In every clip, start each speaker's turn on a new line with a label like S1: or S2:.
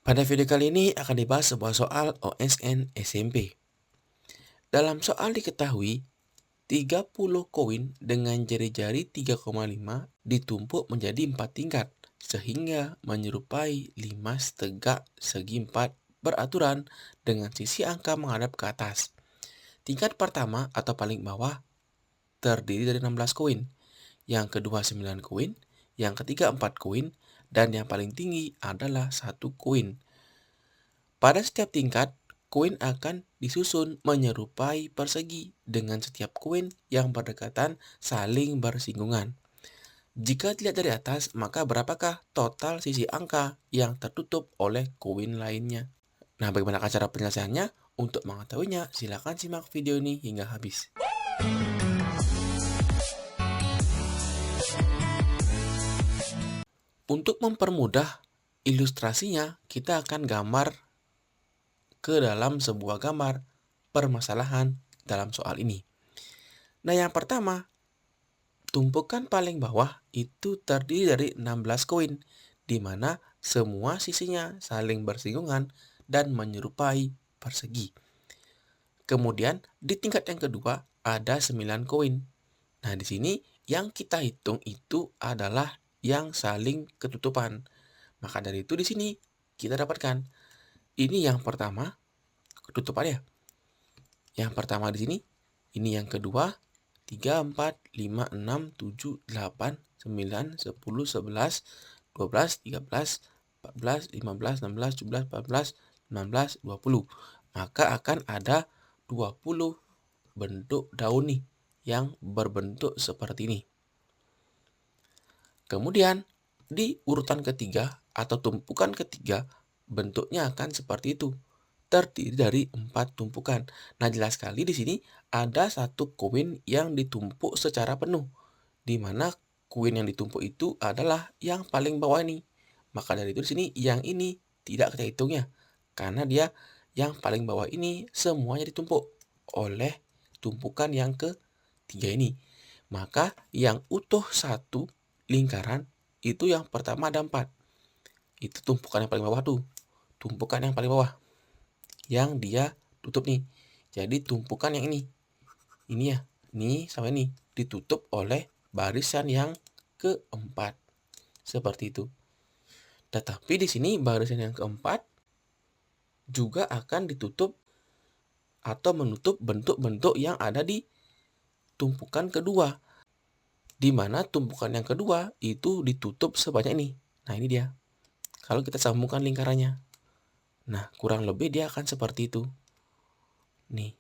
S1: Pada video kali ini akan dibahas sebuah soal OSN SMP. Dalam soal diketahui, 30 koin dengan jari-jari 3,5 ditumpuk menjadi 4 tingkat, sehingga menyerupai 5 tegak segi 4 beraturan dengan sisi angka menghadap ke atas. Tingkat pertama atau paling bawah terdiri dari 16 koin, yang kedua 9 koin, yang ketiga 4 koin, dan yang paling tinggi adalah 1 koin. Pada setiap tingkat, koin akan disusun menyerupai persegi dengan setiap koin yang berdekatan saling bersinggungan. Jika dilihat dari atas, maka berapakah total sisi angka yang tertutup oleh koin lainnya? Nah, bagaimana cara penyelesaiannya? Untuk mengetahuinya, silakan simak video ini hingga habis. Untuk mempermudah ilustrasinya, kita akan gambar ke dalam sebuah gambar permasalahan dalam soal ini. Nah, yang pertama, tumpukan paling bawah itu terdiri dari 16 koin, di mana semua sisinya saling bersinggungan dan menyerupai persegi. Kemudian, di tingkat yang kedua ada 9 koin. Nah, di sini yang kita hitung itu adalah yang saling ketutupan. Maka dari itu di sini kita dapatkan ini yang pertama ketutupannya. Yang pertama di sini, ini yang kedua, 3, 4, 5, 6, 7, 8, 9, 10, 11, 12, 13, 14, 15, 16, 17, 18, 19, 20. Maka akan ada 20 bentuk daun nih yang berbentuk seperti ini. Kemudian di urutan ketiga atau tumpukan ketiga bentuknya akan seperti itu. Terdiri dari 4 tumpukan. Nah, jelas sekali di sini ada 1 koin yang ditumpuk secara penuh, di mana koin yang ditumpuk itu adalah yang paling bawah ini. Maka dari itu di sini yang ini tidak kita hitungnya, karena dia yang paling bawah ini semuanya ditumpuk oleh tumpukan yang ketiga ini. Maka yang utuh 1 lingkaran itu yang pertama ada 4. Itu tumpukan yang paling bawah tuh. Tumpukan yang paling bawah yang dia tutup nih. Jadi tumpukan yang ini ya, ini sama ini ditutup oleh barisan yang keempat. Seperti itu. Tetapi di sini barisan yang keempat juga akan ditutup atau menutup bentuk-bentuk yang ada di tumpukan kedua. Di mana tumpukan yang kedua itu ditutup sebanyak ini. Nah, ini dia. Kalau kita sambungkan lingkarannya. Nah, kurang lebih dia akan seperti itu. Nih.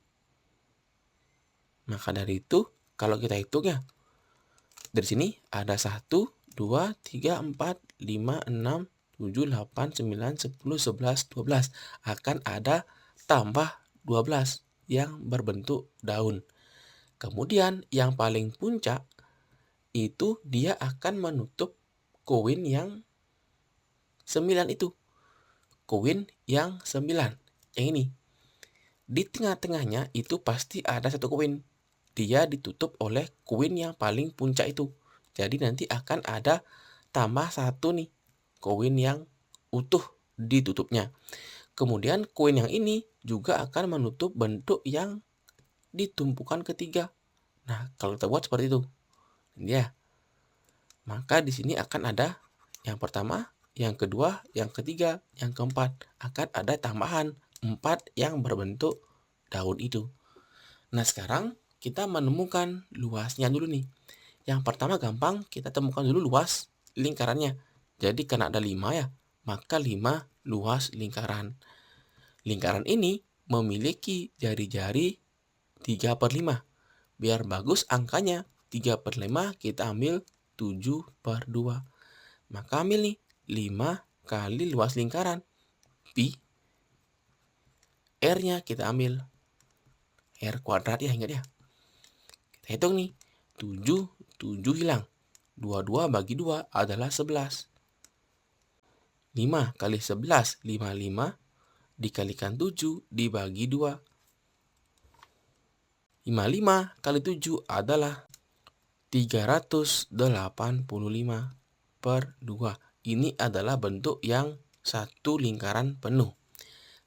S1: Maka dari itu, kalau kita hitung ya, dari sini ada 1, 2, 3, 4, 5, 6, 7, 8, 9, 10, 11, 12. Akan ada tambah 12 yang berbentuk daun. Kemudian yang paling puncak itu dia akan menutup koin yang 9 itu. Koin yang 9. Yang ini. Di tengah-tengahnya itu pasti ada 1 koin. Dia ditutup oleh koin yang paling puncak itu. Jadi nanti akan ada tambah 1 nih koin yang utuh ditutupnya. Kemudian koin yang ini juga akan menutup bentuk yang ditumpukan ketiga. Nah, kalau kita buat seperti itu. Ya. Maka di sini akan ada yang pertama, yang kedua, yang ketiga, yang keempat. Akan ada tambahan 4 yang berbentuk daun itu. Nah, sekarang kita menemukan luasnya dulu nih. Yang pertama gampang, kita temukan dulu luas lingkarannya. Jadi karena ada 5 ya, maka 5 luas lingkaran. Lingkaran ini memiliki jari-jari 3/5. Biar bagus angkanya, 3/5 kita ambil 7/2. Maka ambil nih 5 kali luas lingkaran. Pi. R-nya kita ambil. R kuadrat ya, ingat ya. Kita hitung nih. 7 hilang. 22 bagi 2 adalah 11. 5 kali 11, 55 dikalikan 7 dibagi 2. 55 kali 7 adalah 385/2. Ini adalah bentuk yang satu lingkaran penuh.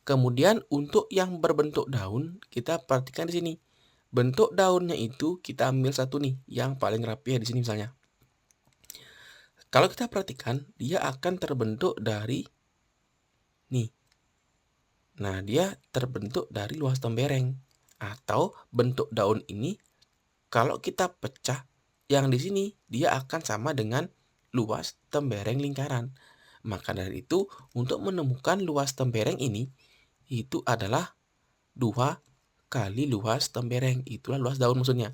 S1: Kemudian untuk yang berbentuk daun, kita perhatikan di sini. Bentuk daunnya itu kita ambil satu nih, yang paling rapi ya di sini misalnya. Kalau kita perhatikan, dia akan terbentuk dari nih. Nah, dia terbentuk dari luas tembereng. Atau bentuk daun ini, kalau kita pecah, yang di sini dia akan sama dengan luas tembereng lingkaran. Maka dari itu, untuk menemukan luas tembereng ini, itu adalah 2 kali luas tembereng. Itulah luas daun maksudnya.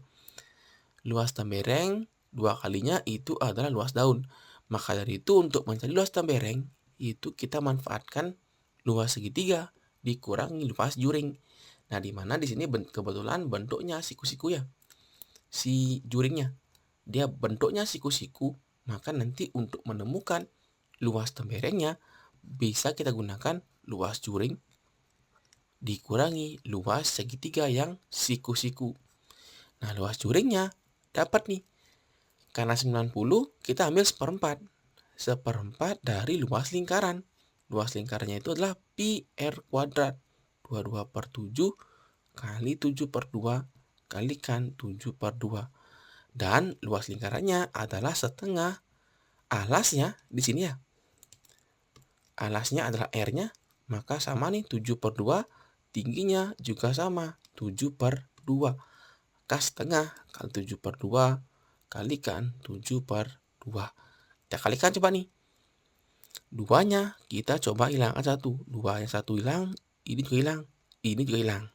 S1: Luas tembereng 2 kalinya itu adalah luas daun. Maka dari itu, untuk mencari luas tembereng, itu kita manfaatkan luas segitiga dikurangi luas juring. Nah, di mana di sini kebetulan bentuknya siku-siku ya. Si juringnya. Dia bentuknya siku-siku, maka nanti untuk menemukan luas temberengnya bisa kita gunakan luas juring dikurangi luas segitiga yang siku-siku. Nah, luas juringnya dapat nih. Karena 90, kita ambil seperempat. Seperempat dari luas lingkaran. Luas lingkarannya itu adalah pi r kuadrat. 22/7 kali 7/2 kalikan 7/2. Dan luas lingkarannya adalah setengah. Alasnya di sini ya. Alasnya adalah R-nya, maka sama nih 7/2. Tingginya juga sama, 7/2. Maka setengah kali 7/2 kalikan 7/2. Kita kalikan coba nih. 2-nya kita coba hilangkan 1. 2 yang 1 hilang, ini juga hilang, ini juga hilang.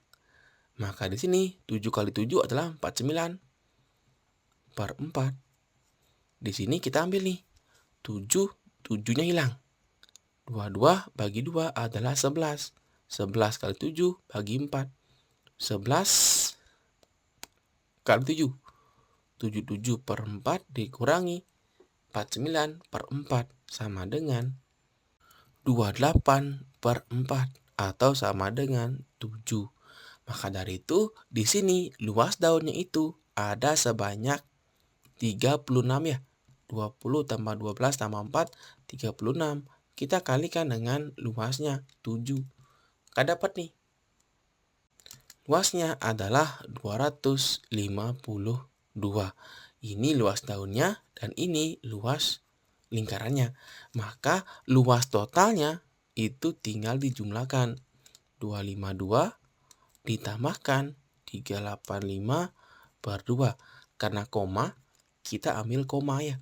S1: Maka di sini 7 kali 7 adalah 49/4. Di sini kita ambil nih 7, 7-nya hilang. 22 bagi 2 adalah 11. 11 kali 7 bagi 4. 11 kali 7. 77/4 dikurangi 49/4 sama dengan 28/4 atau sama dengan 7. Maka dari itu, di sini luas daunnya itu ada sebanyak 36 ya. 20 tambah 12 tambah 4, 36. Kita kalikan dengan luasnya 7. Maka dapat nih. Luasnya adalah 252. Ini luas daunnya dan ini luas lingkarannya. Maka luas totalnya itu tinggal dijumlahkan. 252 ditambahkan 385/2. Karena koma, kita ambil koma ya.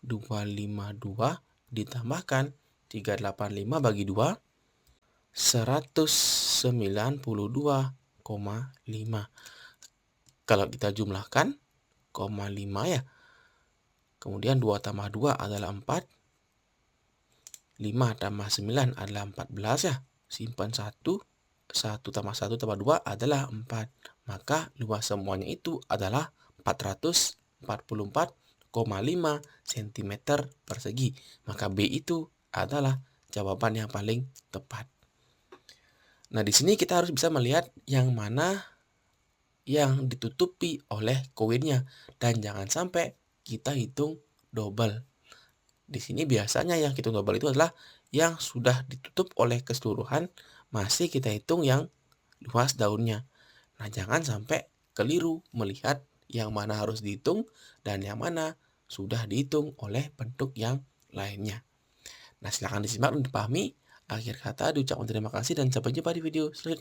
S1: 252 ditambahkan 385 bagi 2, 192,5. Kalau kita jumlahkan, 0,5 ya. Kemudian 2 tambah 2 adalah 4. 5 tambah 9 adalah 14 ya. Simpan 1. 1 tambah 1 tambah 2 adalah 4. Maka luas semuanya itu adalah 444,5 cm persegi. Maka B itu adalah jawaban yang paling tepat. Nah, di sini kita harus bisa melihat yang mana yang ditutupi oleh koinnya. Dan jangan sampai kita hitung double. Di sini biasanya yang hitung double itu adalah yang sudah ditutup oleh keseluruhan, masih kita hitung yang luas daunnya. Nah, jangan sampai keliru melihat yang mana harus dihitung dan yang mana sudah dihitung oleh bentuk yang lainnya. Nah, silakan disimak dan dipahami. Akhir kata diucapkan terima kasih dan sampai jumpa di video selanjutnya.